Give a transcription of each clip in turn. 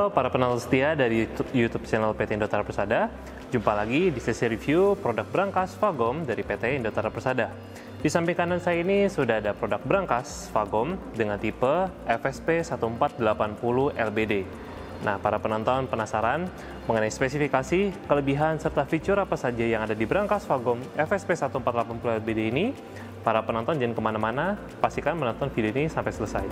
Halo para penonton setia dari YouTube channel PT Indotara Persada. Jumpa lagi di sesi review produk brankas Fagom dari PT Indotara Persada. Di samping kanan saya ini sudah ada produk brankas Fagom dengan tipe FSP 1480 LBD. Nah, para penonton penasaran mengenai spesifikasi, kelebihan, serta fitur apa saja yang ada di brankas Fagom FSP 1480 LBD ini? Para penonton jangan kemana-mana, pastikan menonton video ini sampai selesai.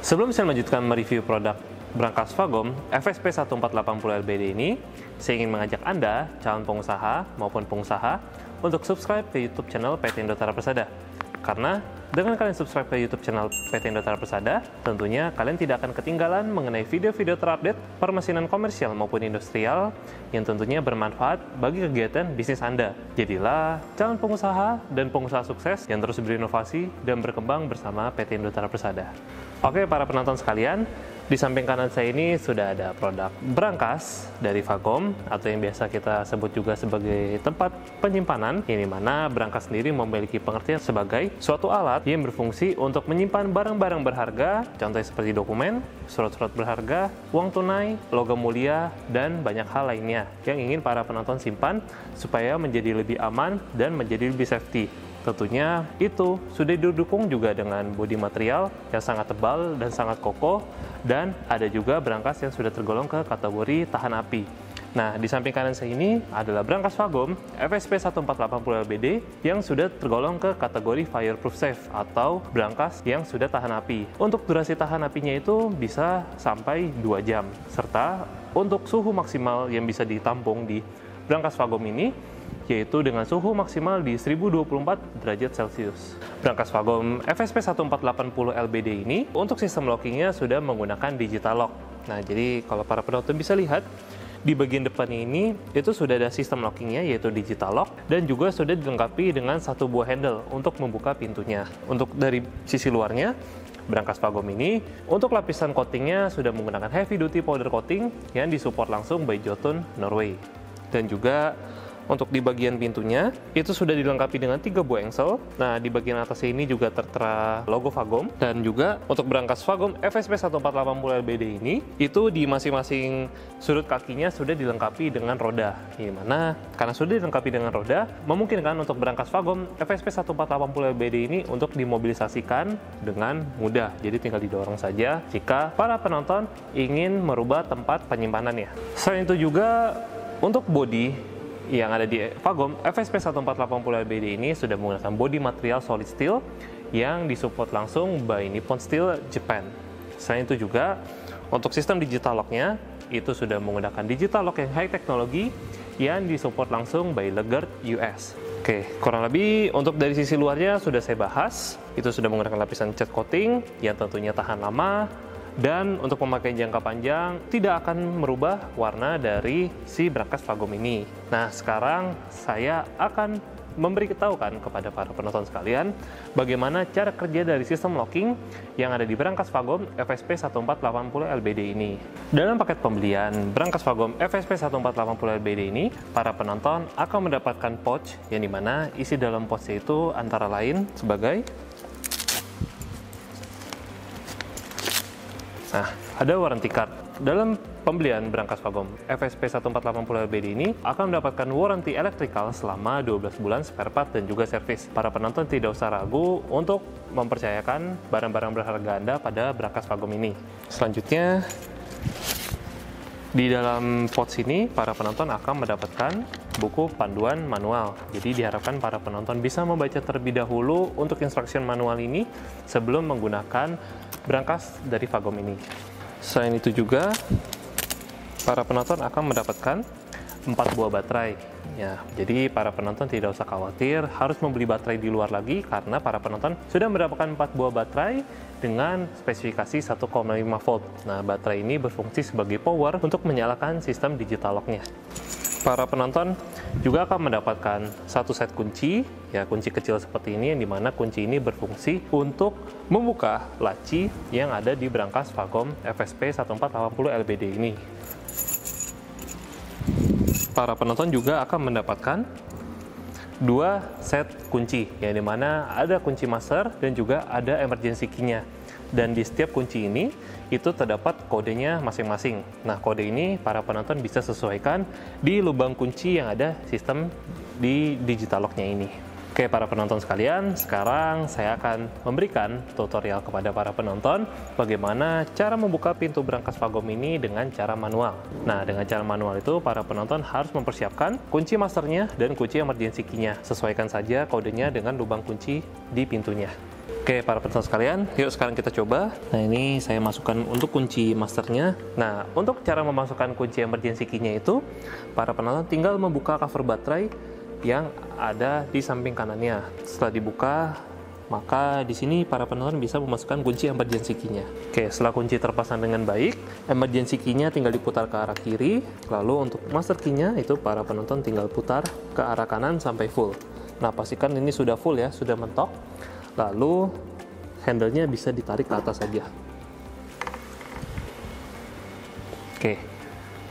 Sebelum saya melanjutkan mereview produk brankas Fagom FSP 1480 LBD ini, saya ingin mengajak Anda, calon pengusaha maupun pengusaha, untuk subscribe ke YouTube channel PT Indotara Persada. Karena dengan kalian subscribe ke YouTube channel PT Indotara Persada, tentunya kalian tidak akan ketinggalan mengenai video-video terupdate permesinan komersial maupun industrial yang tentunya bermanfaat bagi kegiatan bisnis Anda. Jadilah calon pengusaha dan pengusaha sukses yang terus berinovasi dan berkembang bersama PT Indotara Persada. Oke para penonton sekalian, di samping kanan saya ini sudah ada produk brankas dari Fagom atau yang biasa kita sebut juga sebagai tempat penyimpanan, yang dimana brankas sendiri memiliki pengertian sebagai suatu alat yang berfungsi untuk menyimpan barang-barang berharga, contohnya seperti dokumen, surat-surat berharga, uang tunai, logam mulia, dan banyak hal lainnya yang ingin para penonton simpan supaya menjadi lebih aman dan menjadi lebih safety. Tentunya itu sudah didukung juga dengan bodi material yang sangat tebal dan sangat kokoh, dan ada juga brankas yang sudah tergolong ke kategori tahan api. Nah, di samping kanan saya ini adalah brankas Fagom FSP 1480 LBD yang sudah tergolong ke kategori fireproof safe atau brankas yang sudah tahan api. Untuk durasi tahan apinya itu bisa sampai 2 jam, serta untuk suhu maksimal yang bisa ditampung di brankas Fagom ini yaitu dengan suhu maksimal di 1024 derajat Celcius. Brankas Fagom FSP 1480 LBD ini untuk sistem lockingnya sudah menggunakan digital lock. Nah, jadi kalau para penonton bisa lihat, di bagian depan ini itu sudah ada sistem lockingnya yaitu digital lock, dan juga sudah dilengkapi dengan satu buah handle untuk membuka pintunya. Untuk dari sisi luarnya, brankas Fagom ini untuk lapisan coatingnya sudah menggunakan heavy duty powder coating yang disupport langsung by Jotun Norway. Dan juga untuk di bagian pintunya itu sudah dilengkapi dengan 3 buah engsel. Nah, di bagian atas ini juga tertera logo Fagom, dan juga untuk brankas Fagom FSP 1480 LBD ini itu di masing-masing sudut kakinya sudah dilengkapi dengan roda. Di mana karena sudah dilengkapi dengan roda, memungkinkan untuk brankas Fagom FSP 1480 LBD ini untuk dimobilisasikan dengan mudah. Jadi tinggal didorong saja jika para penonton ingin merubah tempat penyimpanannya. Selain itu juga untuk bodi yang ada di Fagom FSP 1480 LBD ini sudah menggunakan bodi material solid steel yang disupport langsung by Nippon Steel Japan. Selain itu juga untuk sistem digital locknya itu sudah menggunakan digital lock yang high teknologi yang disupport langsung by Leggard US. Oke, kurang lebih untuk dari sisi luarnya sudah saya bahas. Itu sudah menggunakan lapisan cat coating yang tentunya tahan lama, dan untuk pemakaian jangka panjang tidak akan merubah warna dari si brankas Fagom ini. Nah, sekarang saya akan memberitahukan kepada para penonton sekalian bagaimana cara kerja dari sistem locking yang ada di brankas Fagom FSP 1480 LBD ini. Dalam paket pembelian brankas Fagom FSP 1480 LBD ini, para penonton akan mendapatkan pouch yang dimana isi dalam pouch itu antara lain sebagai ada warranty card. Dalam pembelian brankas Fagom FSP 1480 LBD ini akan mendapatkan warranty elektrikal selama 12 bulan spare part dan juga servis. Para penonton tidak usah ragu untuk mempercayakan barang-barang berharga Anda pada brankas Fagom ini. Selanjutnya, di dalam pouch ini para penonton akan mendapatkan buku panduan manual. Jadi diharapkan para penonton bisa membaca terlebih dahulu untuk instruction manual ini sebelum menggunakan brankas dari Fagom ini. Selain itu juga para penonton akan mendapatkan 4 buah baterai. Ya, jadi para penonton tidak usah khawatir harus membeli baterai di luar lagi, karena para penonton sudah mendapatkan 4 buah baterai dengan spesifikasi 1,5 volt. Nah, baterai ini berfungsi sebagai power untuk menyalakan sistem digital locknya. Para penonton juga akan mendapatkan satu set kunci, ya kunci kecil seperti ini, yang dimana kunci ini berfungsi untuk membuka laci yang ada di brankas Fagom FSP 1480 LBD ini. Para penonton juga akan mendapatkan dua set kunci, yang dimana ada kunci master dan juga ada emergency key-nya. Dan di setiap kunci ini itu terdapat kodenya masing-masing. Nah, kode ini para penonton bisa sesuaikan di lubang kunci yang ada sistem di digital lock-nya ini. Oke, para penonton sekalian, sekarang saya akan memberikan tutorial kepada para penonton bagaimana cara membuka pintu brankas Fagom ini dengan cara manual. Nah, dengan cara manual itu para penonton harus mempersiapkan kunci masternya dan kunci emergency key-nya. Sesuaikan saja kodenya dengan lubang kunci di pintunya. Oke, para penonton sekalian, yuk sekarang kita coba. Nah, ini saya masukkan untuk kunci masternya. Nah, untuk cara memasukkan kunci emergency key-nya itu, para penonton tinggal membuka cover baterai yang ada di samping kanannya. Setelah dibuka, maka di sini para penonton bisa memasukkan kunci emergency key-nya. Oke, setelah kunci terpasang dengan baik, emergency key-nya tinggal diputar ke arah kiri. Lalu untuk master key-nya itu para penonton tinggal putar ke arah kanan sampai full. Nah, pastikan ini sudah full ya, sudah mentok. Lalu handle-nya bisa ditarik ke atas saja. Oke.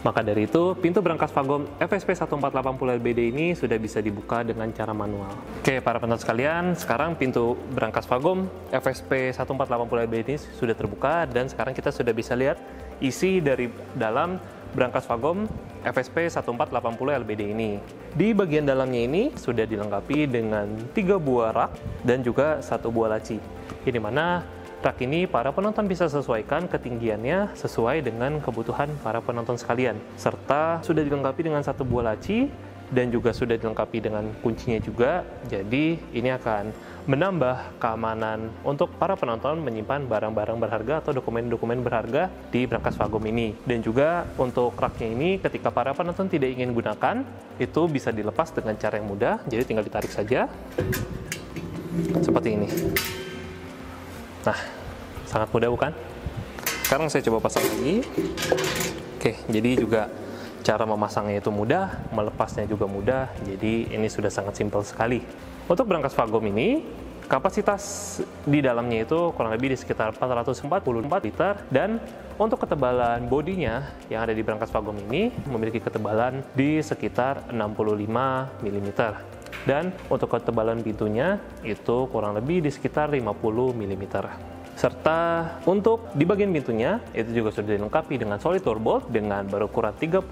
Maka dari itu, pintu brankas Fagom FSP 1480 LBD ini sudah bisa dibuka dengan cara manual. Oke, para penonton sekalian, sekarang pintu brankas Fagom FSP 1480 LBD ini sudah terbuka dan sekarang kita sudah bisa lihat isi dari dalam brankas Fagom FSP 1480 LBD ini. Di bagian dalamnya ini sudah dilengkapi dengan 3 buah rak dan juga 1 buah laci. Ini mana rak ini para penonton bisa sesuaikan ketinggiannya sesuai dengan kebutuhan para penonton sekalian. Serta sudah dilengkapi dengan 1 buah laci dan juga sudah dilengkapi dengan kuncinya juga. Jadi ini akan menambah keamanan untuk para penonton menyimpan barang-barang berharga atau dokumen-dokumen berharga di brankas Fagom ini. Dan juga untuk raknya ini ketika para penonton tidak ingin gunakan, itu bisa dilepas dengan cara yang mudah. Jadi tinggal ditarik saja seperti ini. Nah, sangat mudah bukan? Sekarang saya coba pasang lagi. Oke, jadi juga cara memasangnya itu mudah, melepasnya juga mudah. Jadi ini sudah sangat simpel sekali. Untuk brankas Fagom ini, kapasitas di dalamnya itu kurang lebih di sekitar 444 liter. Dan untuk ketebalan bodinya yang ada di brankas Fagom ini memiliki ketebalan di sekitar 65 mm. Dan untuk ketebalan pintunya itu kurang lebih di sekitar 50 mm. Serta untuk di bagian pintunya itu juga sudah dilengkapi dengan solid door bolt dengan berukuran 30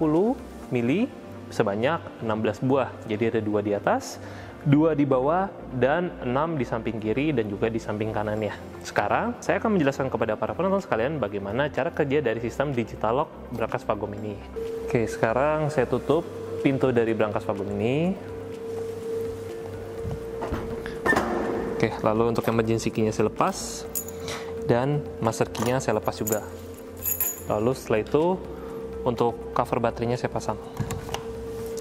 mili sebanyak 16 buah. Jadi ada 2 di atas, 2 di bawah, dan 6 di samping kiri dan juga di samping kanannya. Sekarang saya akan menjelaskan kepada para penonton sekalian bagaimana cara kerja dari sistem digital lock brankas Fagom ini. Oke, sekarang saya tutup pintu dari brankas Fagom ini. Oke, lalu untuk emergency key-nya saya lepas dan master key-nya saya lepas juga. Lalu setelah itu untuk cover baterainya saya pasang.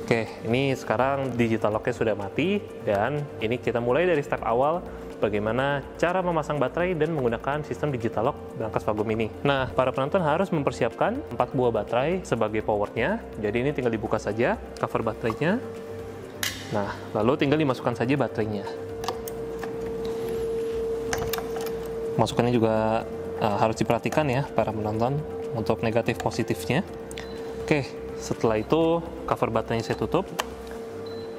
Oke, ini sekarang digital lock-nya sudah mati dan ini kita mulai dari step awal bagaimana cara memasang baterai dan menggunakan sistem digital lock brankas Fagom ini. Nah, para penonton harus mempersiapkan 4 buah baterai sebagai powernya. Jadi ini tinggal dibuka saja cover baterainya. Nah, lalu tinggal dimasukkan saja baterainya. Masukannya juga harus diperhatikan ya para penonton untuk negatif positifnya. Oke, setelah itu cover baterainya saya tutup.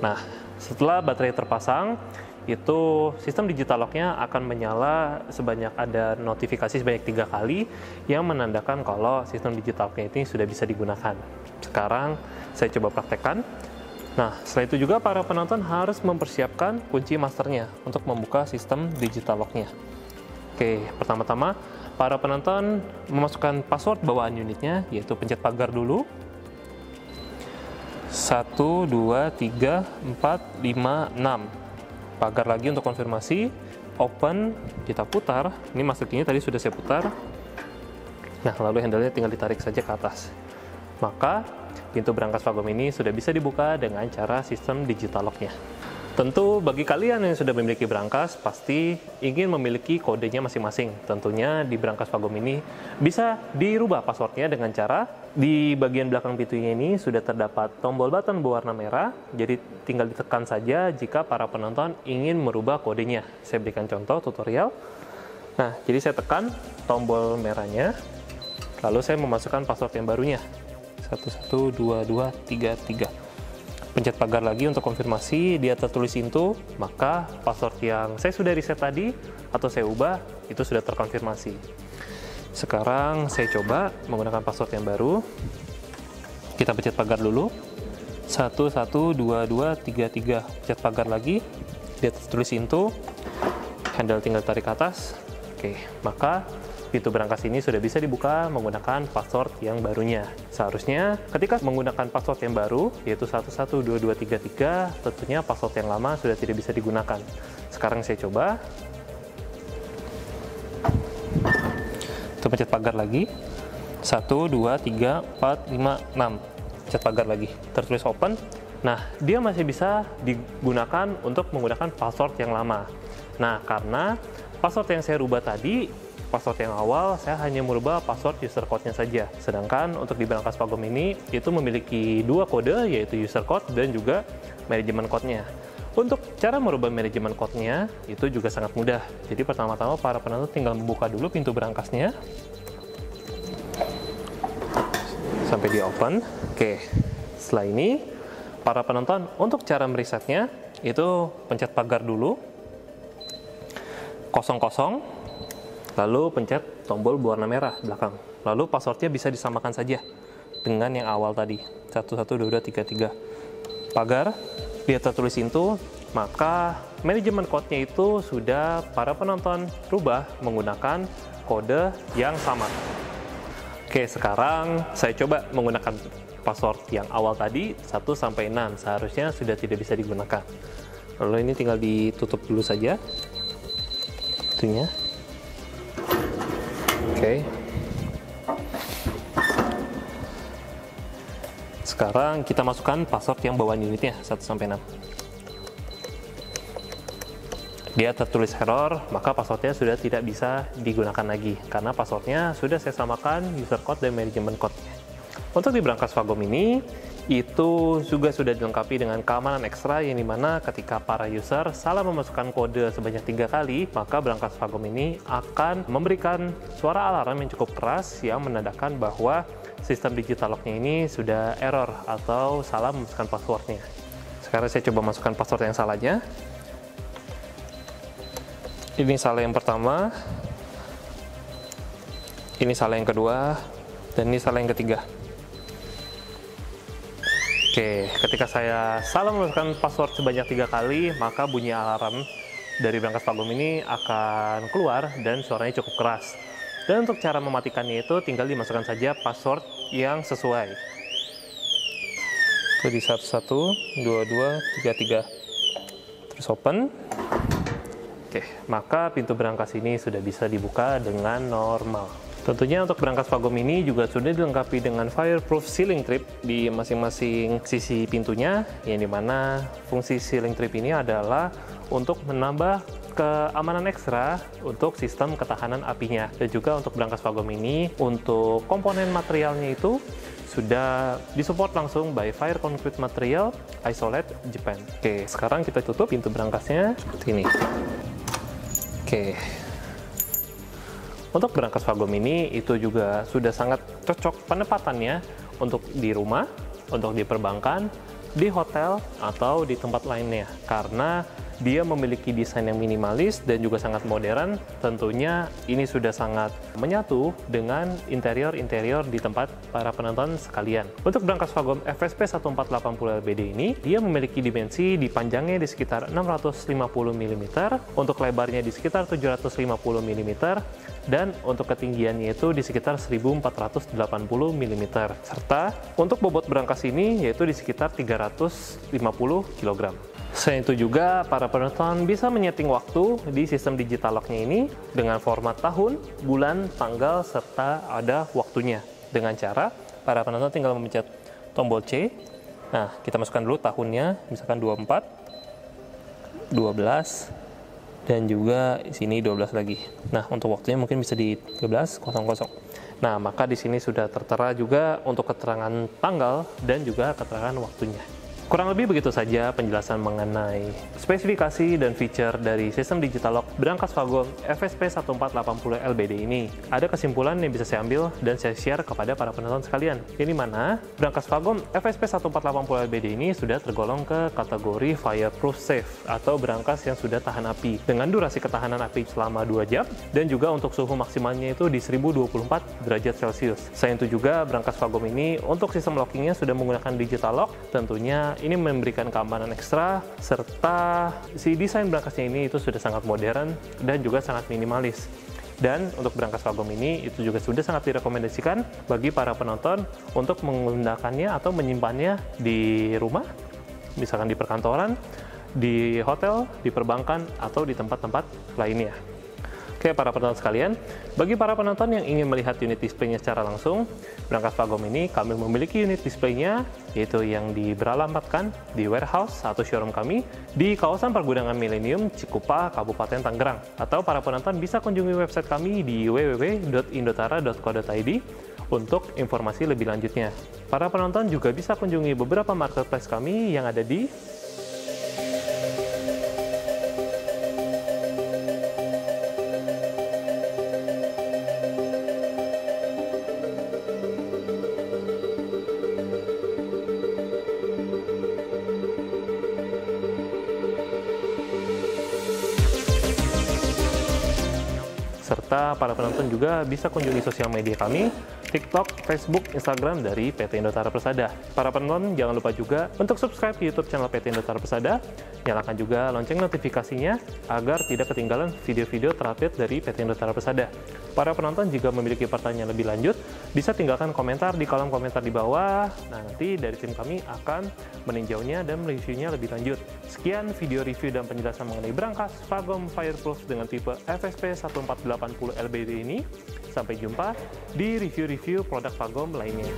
Nah, setelah baterai terpasang, itu sistem digital lock-nya akan menyala sebanyak ada notifikasi sebanyak 3 kali yang menandakan kalau sistem digital lock-nya ini sudah bisa digunakan. Sekarang saya coba praktekkan. Nah, setelah itu juga para penonton harus mempersiapkan kunci masternya untuk membuka sistem digital lock-nya. Oke, pertama-tama para penonton memasukkan password bawaan unitnya, yaitu pencet pagar dulu. 1, 2, 3, 4, 5, 6. Pagar lagi untuk konfirmasi. Open, kita putar. Ini master key-nya tadi sudah saya putar. Nah, lalu handle-nya tinggal ditarik saja ke atas. Maka, pintu brankas Fagom ini sudah bisa dibuka dengan cara sistem digital lock-nya. Tentu bagi kalian yang sudah memiliki brankas pasti ingin memiliki kodenya masing-masing. Tentunya di brankas Fagom ini bisa dirubah passwordnya dengan cara di bagian belakang pintunya ini sudah terdapat tombol button berwarna merah. Jadi tinggal ditekan saja jika para penonton ingin merubah kodenya. Saya berikan contoh tutorial. Nah, jadi saya tekan tombol merahnya. Lalu saya memasukkan password yang barunya. 112233. Pencet pagar lagi untuk konfirmasi, dia tertulis into, maka password yang saya sudah reset tadi atau saya ubah itu sudah terkonfirmasi. Sekarang saya coba menggunakan password yang baru. Kita pencet pagar dulu. 112233, pencet pagar lagi, dia tertulis into, handle tinggal tarik ke atas. Oke, maka pintu berangkas ini sudah bisa dibuka menggunakan password yang barunya. Seharusnya ketika menggunakan password yang baru, yaitu 112233, tentunya password yang lama sudah tidak bisa digunakan. Sekarang saya coba. Kita pencet pagar lagi. 1, 2, 3, 4, 5, 6. Pencet pagar lagi. Tertulis open. Nah, dia masih bisa digunakan untuk menggunakan password yang lama. Nah, karena password yang saya rubah tadi, password yang awal, saya hanya merubah password user code-nya saja. Sedangkan untuk di Brankas Fagom ini, itu memiliki dua kode, yaitu user code dan juga manajemen code-nya. Untuk cara merubah manajemen code-nya, itu juga sangat mudah. Jadi pertama-tama para penonton tinggal membuka dulu pintu berangkasnya. Sampai di open. Oke, setelah ini, para penonton untuk cara meresetnya, itu pencet pagar dulu. 00, lalu pencet tombol berwarna merah belakang. Lalu passwordnya bisa disamakan saja dengan yang awal tadi, 112233. Pagar, dia tertulis into, maka manajemen code-nya itu sudah para penonton rubah menggunakan kode yang sama. Oke, sekarang saya coba menggunakan password yang awal tadi, 1-6, seharusnya sudah tidak bisa digunakan. Lalu ini tinggal ditutup dulu saja. Itunya. Oke. Sekarang kita masukkan password yang bawaan unitnya 1-6. Dia tertulis error, maka passwordnya sudah tidak bisa digunakan lagi karena passwordnya sudah saya samakan user code dan manajemen code-nya. Untuk di Brankas Fagom ini, itu juga sudah dilengkapi dengan keamanan ekstra yang dimana ketika para user salah memasukkan kode sebanyak 3 kali, maka Brankas Fagom ini akan memberikan suara alarm yang cukup keras yang menandakan bahwa sistem digital lock-nya ini sudah error atau salah memasukkan passwordnya. Sekarang saya coba masukkan password yang salahnya. Ini salah yang pertama, ini salah yang kedua, dan ini salah yang ketiga. Oke, ketika saya salah memasukkan password sebanyak 3 kali, maka bunyi alarm dari Brankas Fagom ini akan keluar dan suaranya cukup keras. Dan untuk cara mematikannya itu tinggal dimasukkan saja password yang sesuai. Jadi 112233. Terus open. Oke, maka pintu berangkas ini sudah bisa dibuka dengan normal. Tentunya untuk Brankas Fagom ini juga sudah dilengkapi dengan fireproof ceiling trip di masing-masing sisi pintunya, yang dimana fungsi ceiling trip ini adalah untuk menambah keamanan ekstra untuk sistem ketahanan apinya. Dan juga untuk Brankas Fagom ini, untuk komponen materialnya itu sudah disupport langsung by Fire Concrete Material Isolate Japan. Oke, sekarang kita tutup pintu berangkasnya seperti ini. Oke. Untuk Brankas Fagom ini itu juga sudah sangat cocok penempatannya untuk di rumah, untuk di perbankan, di hotel, atau di tempat lainnya. Karena dia memiliki desain yang minimalis dan juga sangat modern. Tentunya ini sudah sangat menyatu dengan interior-interior di tempat para penonton sekalian. Untuk Brankas Fagom FSP 1480 LBD ini, dia memiliki dimensi di panjangnya di sekitar 650 mm, untuk lebarnya di sekitar 750 mm, dan untuk ketinggiannya itu di sekitar 1480 mm. Serta untuk bobot berangkas ini yaitu di sekitar 350 kg. Selain itu juga, para penonton bisa menyeting waktu di sistem digital lock-nya ini dengan format tahun, bulan, tanggal, serta ada waktunya. Dengan cara, para penonton tinggal memencet tombol C. Nah, kita masukkan dulu tahunnya, misalkan 24, 12, dan juga di sini 12 lagi. Nah, untuk waktunya mungkin bisa di 13.00. Nah, maka di sini sudah tertera juga untuk keterangan tanggal dan juga keterangan waktunya. Kurang lebih begitu saja penjelasan mengenai spesifikasi dan feature dari sistem digital lock Brankas Fagom FSP 1480 LBD ini. Ada kesimpulan yang bisa saya ambil dan saya share kepada para penonton sekalian, yang dimana Brankas Fagom FSP 1480 LBD ini sudah tergolong ke kategori fireproof safe atau brankas yang sudah tahan api dengan durasi ketahanan api selama 2 jam dan juga untuk suhu maksimalnya itu di 1024 derajat Celcius. Selain itu juga Brankas Fagom ini untuk sistem lockingnya sudah menggunakan digital lock, tentunya ini memberikan keamanan ekstra, serta si desain brankasnya ini itu sudah sangat modern dan juga sangat minimalis. Dan untuk brankas Fagom ini itu juga sudah sangat direkomendasikan bagi para penonton untuk menggunakannya atau menyimpannya di rumah, misalkan di perkantoran, di hotel, di perbankan, atau di tempat-tempat lainnya. Oke, para penonton sekalian, bagi para penonton yang ingin melihat unit displaynya secara langsung, Brankas Fagom ini kami memiliki unit displaynya, yaitu yang beralamatkan di warehouse atau showroom kami di kawasan Pergudangan Milenium, Cikupa, Kabupaten Tangerang. Atau para penonton bisa kunjungi website kami di www.indotara.co.id untuk informasi lebih lanjutnya. Para penonton juga bisa kunjungi beberapa marketplace kami yang ada di serta para penonton juga bisa kunjungi sosial media kami, TikTok, Facebook, Instagram dari PT Indotara Persada. Para penonton jangan lupa juga untuk subscribe YouTube channel PT Indotara Persada, nyalakan juga lonceng notifikasinya agar tidak ketinggalan video-video terupdate dari PT Indotara Persada. Para penonton jika memiliki pertanyaan lebih lanjut, bisa tinggalkan komentar di kolom komentar di bawah. Nah, nanti dari tim kami akan meninjaunya dan mereviewnya lebih lanjut. Sekian video review dan penjelasan mengenai brankas Fagom Fireproof dengan tipe FSP 1480 LBD ini. Sampai jumpa di review-review produk Fagom lainnya.